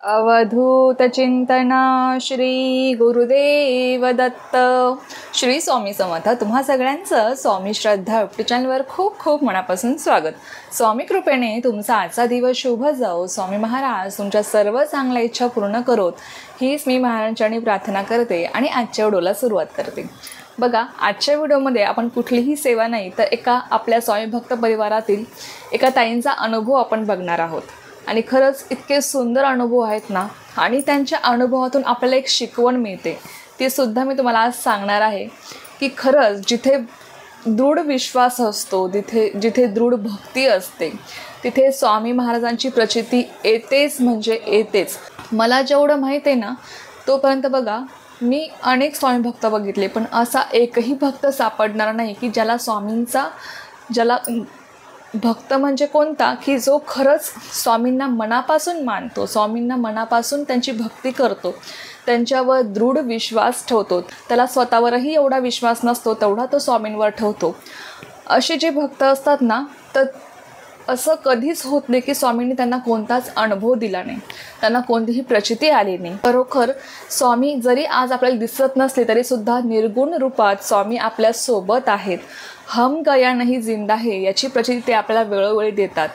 अवधूत चिंतना श्री गुरुदेव दत्त. श्री स्वामी समर्थ. तुम्हा सगळ्यांचं स्वामी श्रद्धा यूट्यूब चॅनलवर खूप खूप मनापासून स्वागत. स्वामी कृपेने तुमचा आजचा दिवस शुभ जाओ. स्वामी महाराज तुमच्या सर्व चांगल्या इच्छा पूर्ण करोत, हीच मी महाराजांनी प्रार्थना करते आणि आजच्या व्हिडिओला सुरुवात करते. बघा, आजच्या व्हिडिओमध्ये आपण कुठलीही सेवा नाही तर एका आपल्या स्वामी भक्त परिवारातील एका ताईंचा अनुभव आपण बघणार आहोत. आणि खरंच इतके सुंदर अनुभव आहेत ना, आणि त्यांच्या अनुभवातून आपल्याला एक शिकवण मिळते. ती सुद्धा मी तुम्हाला आज सांगणार आहे की खरंच जिथे दृढ विश्वास असतो, जिथे दृढ भक्ती असते, तिथे स्वामी महाराजांची प्रचिती येतेच म्हणजे येतेच. मला जेवढं माहीत आहे ना तोपर्यंत बघा, मी अनेक स्वामी भक्त बघितले, पण असा एकही भक्त सापडणार नाही की ज्याला भक्त म्हणजे कोणता, की जो खरंच स्वामींना मनापासून मानतो, स्वामींना मनापासून त्यांची भक्ती करतो, त्यांच्यावर दृढ विश्वास ठेवतो. त्याला स्वतःवरही एवढा विश्वास नसतो तेवढा तो स्वामींवर ठेवतो. असे जे भक्त असतात ना, तर असं कधीच होत नाही की स्वामींनी त्यांना कोणताच अनुभव दिला नाही, त्यांना कोणतीही प्रचिती आली नाही. खरोखर स्वामी जरी आज आपल्याला दिसत नसले तरीसुद्धा निर्गुण रूपात स्वामी आपल्यासोबत आहेत. हम गया नहीं जिंदा है याची प्रचिती ते आपल्याला वेळोवेळी देतात.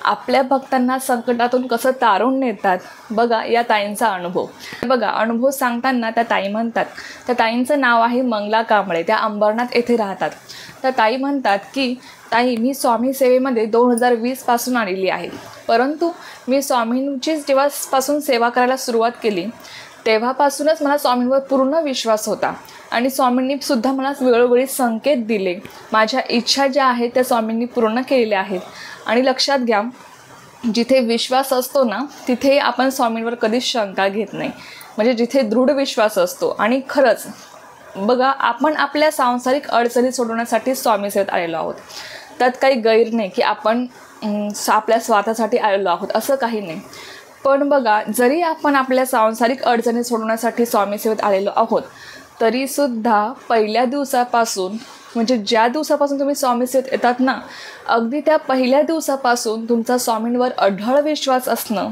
आपल्या भक्तांना संकटातून कसं तारून नेतात बघा या ताईंचा अनुभव. बघा, अनुभव सांगताना त्या ताई म्हणतात, त्या ताईंचं नाव आहे मंगला कांबळे, त्या अंबरनाथ येथे राहतात. त्या ताई म्हणतात की ताई, मी स्वामी सेवेमध्ये 2020 पासून आलेली आहे, परंतु मी स्वामींची जेव्हापासून सेवा करायला सुरुवात केली तेव्हापासूनच मला स्वामींवर पूर्ण विश्वास होता आणि स्वामींनी सुद्धा मला वेळोवेळी संकेत दिले. माझ्या इच्छा ज्या आहेत त्या स्वामींनी पूर्ण केलेल्या आहेत. आणि लक्षात घ्या, जिथे विश्वास असतो ना तिथे आपण स्वामींवर कधीच शंका घेत नाही, म्हणजे जिथे दृढ विश्वास असतो. आणि खरंच बघा, आपण आपल्या सांसारिक अडचणी सोडवण्यासाठी स्वामी सेवेत आलेलो आहोत. त्यात काही गैर नाही की आपण आपल्या स्वार्थासाठी आलेलो आहोत, असं काही नाही. पण बघा, जरी आपण आपल्या सांसारिक अडचणी सोडवण्यासाठी स्वामी सेवेत आलेलो आहोत तरीसुद्धा पहिल्या दिवसापासून, म्हणजे ज्या दिवसापासून तुम्ही स्वामी सेवेत येतात ना, अगदी त्या पहिल्या दिवसापासून तुमचा स्वामींवर अढळ विश्वास असणं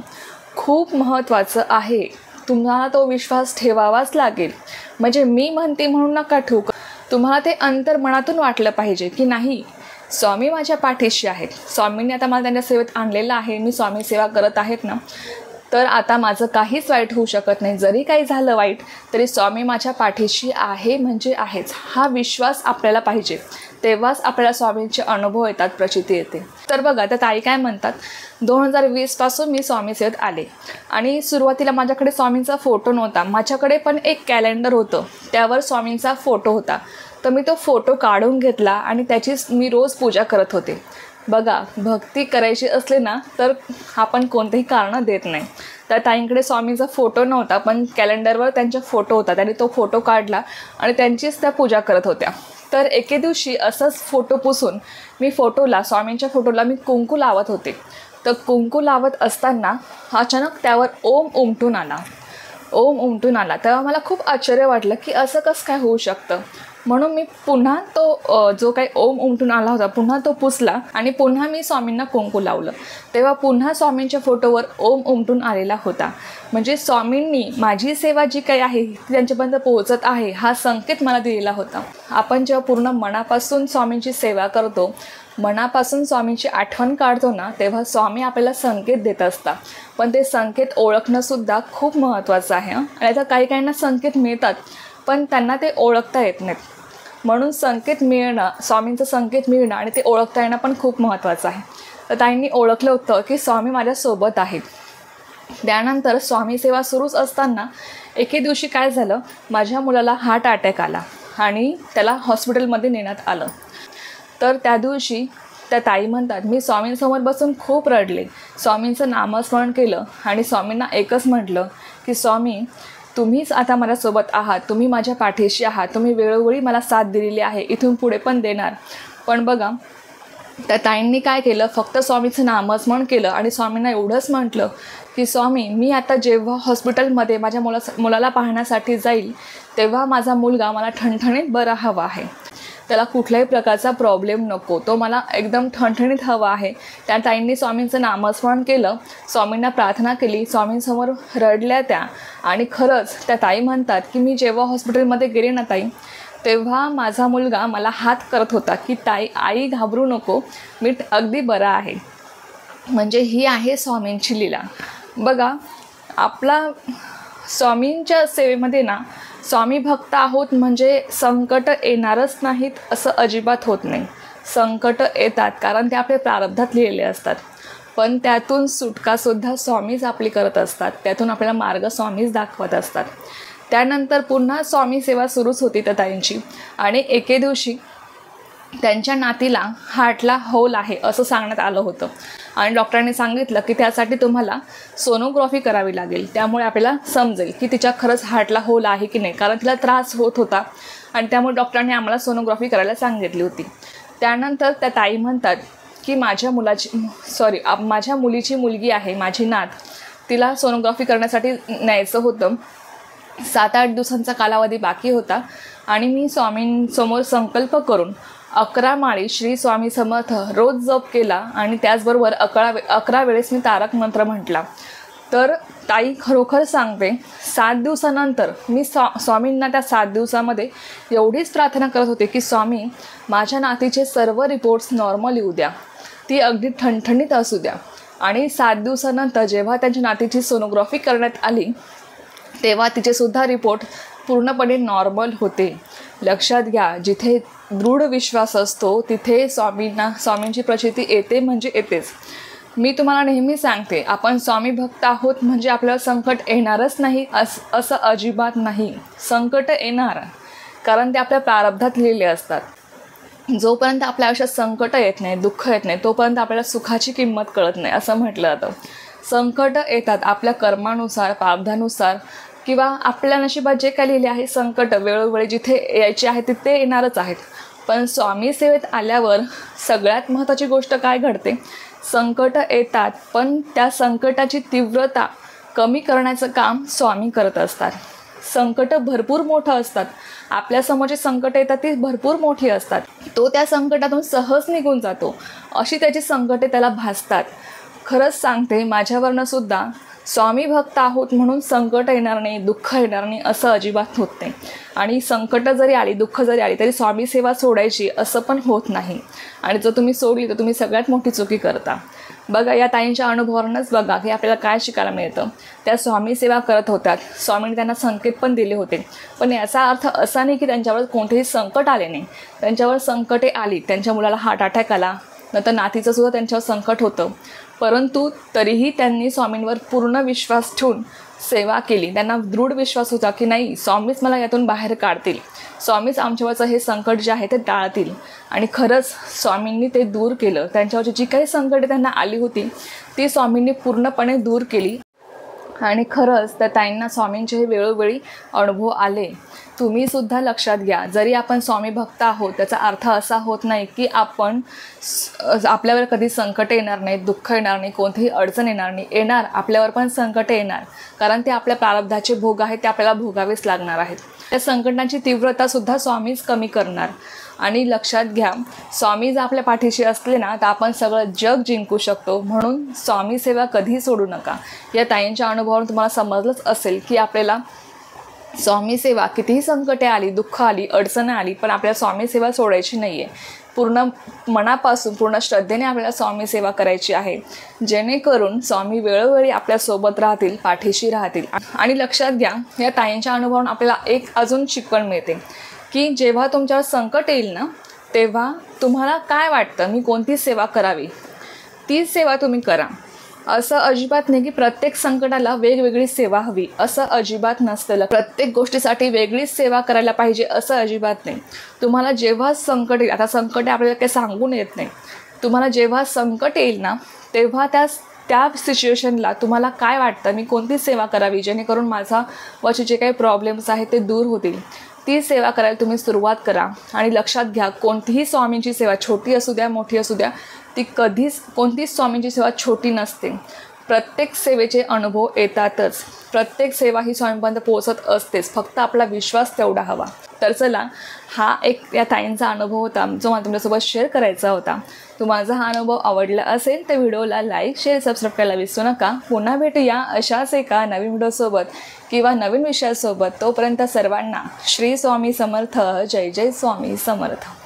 खूप महत्त्वाचं आहे. तुम्हाला तो विश्वास ठेवावाच लागेल. म्हणजे मी म्हणते म्हणून नका ठेवू, तुम्हाला ते अंतर्मनातून वाटलं पाहिजे की नाही, स्वामी माझ्या पाठीशी आहेत, स्वामींनी आता मला त्यांच्या सेवेत आणलेलं आहे, मी स्वामी सेवा करत आहेत ना, तर आता माझं काहीच वाईट होऊ शकत नाही. जरी काही झालं वाईट तरी स्वामी माझ्या पाठीशी आहे म्हणजे आहेच, हा विश्वास आपल्याला पाहिजे. तेव्हाच आपल्याला स्वामींचे अनुभव येतात, प्रचिती येते. तर बघा, त्या ताई काय म्हणतात, 2020 पासून मी स्वामी सेवेत आले आणि सुरुवातीला माझ्याकडे स्वामींचा फोटो नव्हता. माझ्याकडे पण एक कॅलेंडर होतं, त्यावर स्वामींचा फोटो होता. तर मी तो फोटो काढून घेतला आणि त्याचीच मी रोज पूजा करत होते. बघा, भक्ती करायची असले ना तर आपण कोणतेही कारणं देत नाही. तर ताईंकडे स्वामींचा फोटो नव्हता, पण कॅलेंडरवर त्यांचा फोटो होता. त्यांनी तो फोटो काढला आणि त्यांचीच त्या पूजा करत होत्या. तर एके दिवशी असंच फोटो पुसून मी स्वामींच्या फोटोला मी कुंकू लावत होते. तर कुंकू लावत असताना अचानक त्यावर ओम उमटून आला. तेव्हा मला खूप आश्चर्य वाटलं की असं कसं काय होऊ शकतं. म्हणून मी पुन्हा तो जो काही ओम उमटून आला होता पुन्हा तो पुसला आणि पुन्हा मी स्वामींना कुंकू लावलं. तेव्हा पुन्हा स्वामींच्या फोटोवर ओम उमटून आलेला होता. म्हणजे स्वामींनी माझी सेवा जी काही आहे ती त्यांच्यापर्यंत पोहोचत आहे हा संकेत मला दिलेला होता. आपण जेव्हा पूर्ण मनापासून स्वामींची सेवा करतो, मनापासून स्वामींची आठवण काढतो ना, तेव्हा स्वामी आपल्याला संकेत देत असतात. पण ते संकेत ओळखणंसुद्धा खूप महत्त्वाचं आहे. आणि आता काही काहींना संकेत मिळतात पण त्यांना ते ओळखता येत नाहीत. म्हणून संकेत मिळणं, स्वामींचं संकेत मिळणं आणि ते ओळखता येणं पण खूप महत्त्वाचं आहे. तर ताईंनी ओळखलं होतं की स्वामी माझ्यासोबत आहेत. त्यानंतर स्वामी सेवा सुरूच असताना एके दिवशी काय झालं, माझ्या मुलाला हार्ट अटॅक आला आणि त्याला हॉस्पिटलमध्ये नेण्यात आलं. तर त्या दिवशी त्या ताई म्हणतात, मी स्वामींसमोर बसून खूप रडले, स्वामींचं नामस्मरण केलं आणि स्वामींना एकच म्हटलं की स्वामी, तुम्हीच आता माझ्यासोबत आहात, तुम्ही माझ्या पाठीशी आहात, तुम्ही वेळोवेळी मला साथ दिलेली आहे, इथून पुढे पण देणार. पण बघा, त्या ताईंनी काय केलं, फक्त स्वामीचं नामस्मरण केलं आणि स्वामींना एवढंच म्हटलं की स्वामी, मी आता जेव्हा हॉस्पिटलमध्ये माझ्या मुलाला पाहण्यासाठी जाईल तेव्हा माझा मुलगा मला ठणठणीत बरा हवा आहे. त्याला कुठल्याही प्रकारचा प्रॉब्लेम नको, तो मला एकदम ठणठणीत हवा आहे. त्या ताईंनी स्वामींचं नामस्मरण केलं, स्वामींना प्रार्थना केली, स्वामींसमोर रडल्या त्या. आणि खरंच त्या ताई म्हणतात की मी जेव्हा हॉस्पिटलमध्ये गेले ना ताई, तेव्हा माझा मुलगा मला हात करत होता की आई घाबरू नको, मी अगदी बरा आहे. म्हणजे ही आहे स्वामींची लीला. बघा, आपला स्वामींच्या सेवेमध्ये ना, स्वामी भक्त आहोत म्हणजे संकट येणारच नाहीत असं अजिबात होत नाही. संकट येतात कारण ते आपल्या प्रारब्धात लिहिलेले असतात, पण त्यातून सुटकासुद्धा स्वामीच आपली करत असतात. त्यातून आपल्याला मार्ग स्वामीच दाखवत असतात. त्यानंतर पुन्हा स्वामी सेवा सुरूच होती त्या ताईंची. आणि एके दिवशी त्यांच्या नातीला हार्टला होल आहे असं सांगण्यात आलं होतं. आणि डॉक्टरांनी सांगितलं की त्यासाठी तुम्हाला सोनोग्राफी करावी लागेल, त्यामुळे आपल्याला समजेल की तिच्या खरंच हार्टला होल आहे की नाही, कारण तिला त्रास होत होता. आणि त्यामुळे डॉक्टरांनी आम्हाला सोनोग्राफी करायला सांगितली होती. त्यानंतर त्या ताई म्हणतात की माझ्या मुलीची मुलगी आहे, माझी नात, तिला सोनोग्राफी करण्यासाठी न्यायचं होतं. 7-8 दिवसांचा कालावधी बाकी होता. आणि मी स्वामींसमोर संकल्प करून 11 माळी श्री स्वामी समर्थ रोज जप केला. आणि त्याचबरोबर 11 वेळेस मी तारक मंत्र म्हटला. तर ताई खरोखर सांगते, 7 दिवसानंतर मी स्वामींना त्या 7 दिवसामध्ये एवढीच प्रार्थना करत होते की स्वामी, माझ्या नातीचे सर्व रिपोर्ट्स नॉर्मल येऊ द्या, ती अगदी ठणठणीत असू द्या. आणि 7 दिवसानंतर जेव्हा त्यांच्या नातीची सोनोग्राफी करण्यात आली, तेव्हा तिचेसुद्धा रिपोर्ट पूर्णपणे नॉर्मल होते. लक्षात घ्या, जिथे दृढ विश्वास असतो तिथे स्वामींची प्रचिती येते म्हणजे येतेच. मी तुम्हाला नेहमी सांगते, आपण स्वामी भक्त आहोत म्हणजे आपल्याला संकट येणारच नाही असं अजिबात नाही. संकट येणार, कारण ते आपल्या प्रारब्धात लिहिलेले असतात. जोपर्यंत आपल्या आयुष्यात संकट येत नाही, दुःख येत नाही, तोपर्यंत आपल्याला सुखाची किंमत कळत नाही असं म्हटलं जातं. संकट येतात आपल्या कर्मानुसार, प्रारब्धानुसार, किंवा आपल्या नशिबात जे काही लिहिले आहे संकट वेळोवेळी जिथे यायचे आहे तिथे येणारच आहेत. पण स्वामी सेवेत आल्यावर सगळ्यात महत्त्वाची गोष्ट काय घडते, संकट येतात पण त्या संकटाची तीव्रता कमी करण्याचं काम स्वामी करत असतात. संकट भरपूर मोठं असतात, आपल्यासमोर जे संकट येतात ती भरपूर मोठी असतात. तो त्या संकटातून सहज निघून जातो, अशी त्याची संकटे त्याला भासतात. खरंच सांगते, माझ्यावरनं सुद्धा स्वामी भक्त आहोत म्हणून संकट येणार नाही, दुःख येणार नाही असं अजिबात होत नाही. आणि संकट जरी आली, दुःख जरी आली, तरी स्वामी सेवा सोडायची असं पण होत नाही. आणि जर तुम्ही सोडली तर तुम्ही सगळ्यात मोठी चुकी करता. बघा, या ताईंच्या अनुभवावरूनच बघा की आपल्याला काय शिकायला मिळतं. त्या स्वामी सेवा करत होत्यात, स्वामींनी त्यांना संकेत पण दिले होते, पण याचा अर्थ असा नाही की त्यांच्यावर कोणतेही संकट आले नाही. त्यांच्यावर संकटे आली, त्यांच्या मुलाला हार्ट अटॅक आला, नंतर नातीचं सुद्धा त्यांच्यावर संकट होतं, परंतु तरीही त्यांनी स्वामींवर पूर्ण विश्वास ठेवून सेवा केली. त्यांना दृढ विश्वास होता की नाही, स्वामीच मला यातून बाहेर काढतील, स्वामीच आमच्यावरचं हे संकट जे आहे ते टाळतील. आणि खरंच स्वामींनी ते दूर केलं. त्यांच्यावरची जी काही संकटे त्यांना आली होती ती स्वामींनी पूर्णपणे दूर केली. आणि खरंच त्या ताईंना स्वामींचे हे वेळोवेळी अनुभव आले. तुम्हीसुद्धा लक्षात घ्या, जरी आपण स्वामी भक्त आहोत त्याचा अर्थ असा होत नाही की आपल्यावर कधी संकट येणार नाही, दुःख येणार नाही, कोणतीही अडचण येणार नाही. येणार, आपल्यावर पण संकट येणार, कारण ते आपल्या प्रारब्धाचे भोग आहेत, ते आपल्याला भोगावेच लागणार आहेत. त्या संकटांची तीव्रतासुद्धा स्वामीच कमी करणार. आणि लक्षात घ्या, स्वामी जर आपल्या पाठीशी असले ना तर आपण सगळं जग जिंकू शकतो. म्हणून स्वामी सेवा कधी सोडू नका. या ताईंच्या अनुभवावरून तुम्हाला समजलंच असेल की आपल्याला स्वामी सेवा कितीही संकटे आली, दुःख आली, अडचण आली, पण आपल्याला स्वामी सेवा सोडायची नाही आहे. पूर्ण मनापासून, पूर्ण श्रद्धेने आपल्याला स्वामी सेवा करायची आहे, जेणेकरून स्वामी वेळोवेळी आपल्यासोबत राहतील, पाठीशी राहतील. आणि लक्षात घ्या, या ताईंच्या अनुभवावरून आपल्याला एक अजून शिकवण मिळते की जेव्हा तुमच्यावर संकट येईल ना, तेव्हा तुम्हाला काय वाटतं मी कोणती सेवा करावी, तीच सेवा तुम्ही करा. असं अजिबात नाही की प्रत्येक संकटाला वेगवेगळी सेवा हवी, असं अजिबात नसतं. प्रत्येक गोष्टीसाठी वेगळीच सेवा करायला पाहिजे असं अजिबात नाही. तुम्हाला जेव्हा संकट येईल, आता संकट आपल्याला काही सांगून येत नाही, तुम्हाला जेव्हा संकट येईल ना तेव्हा त्या सिच्युएशनला तुम्हाला काय वाटतं मी कोणती सेवा करावी जेणेकरून माझा वरचे जे काही प्रॉब्लेम्स आहेत ते दूर होतील, ती सेवा करायला तुम्ही सुरुवात करा. आणि लक्षात घ्या, कोणतीही स्वामींची सेवा छोटी असू द्या, मोठी असू द्या, ती कोणतीच स्वामींची सेवा छोटी नसते. प्रत्येक सेवेचे अनुभव येतातच. प्रत्येक सेवा ही स्वामींपर्यंत पोहोचत असतेच, फक्त आपला विश्वास तेवढा हवा. तर चला, हा एक या ताईंचा अनुभव होता जो मला तुमच्यासोबत शेअर करायचा होता. तुम्हाला हा अनुभव आवडला असेल तर व्हिडिओला लाईक, शेअर, सबस्क्राईब करायला विसरू नका. पुन्हा भेटूया अशाच एका नवीन व्हिडिओसोबत किंवा नवीन विषयासोबत. तोपर्यंत सर्वांना श्री स्वामी समर्थ. जय जय स्वामी समर्थ.